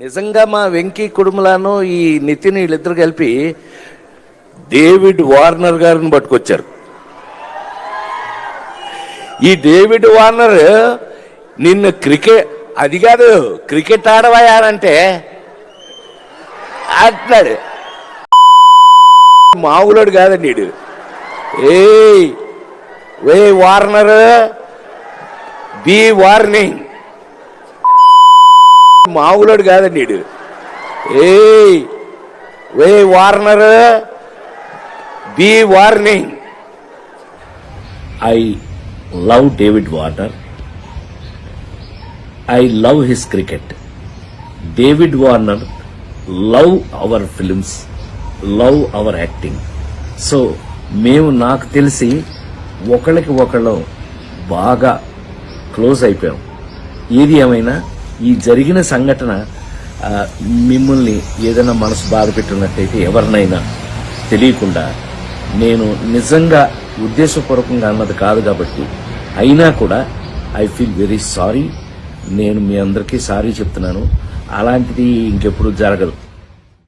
నిజంగా మా వెంకీ కుడుములను ఈ నితిన్ వీళ్ళిద్దరు కలిపి డేవిడ్ వార్నర్ గారిని పట్టుకొచ్చారు. ఈ డేవిడ్ వార్నర్ నిన్ను క్రికెట్ అది కాదు క్రికెట్ ఆడవాయానంటే అంటున్నాడు. మామూలుడు కాదండి వీడు. ఏ వార్నర్ బి వార్నింగ్. మామూలుడు కాదండి వీడు. ఏ Warner be warning. I love David Warner. I love his cricket. David Warner love our films, love our acting. So మేము నాకు తెలిసి ఒకళ్ళకి ఒకళ్ళు బాగా క్లోజ్ అయిపోయాం. ఏది ఏమైనా ఈ జరిగిన సంఘటన మిమ్మల్ని ఏదైనా మనసు బాధ పెట్టున్నట్టయితే ఎవరినైనా తెలియకుండా నేను నిజంగా ఉద్దేశపూర్వకంగా అన్నది కాదు కాబట్టి అయినా కూడా ఐ ఫీల్ వెరీ సారీ. నేను మీ అందరికీ సారీ చెప్తున్నాను. అలాంటిది ఇంకెప్పుడు జరగదు.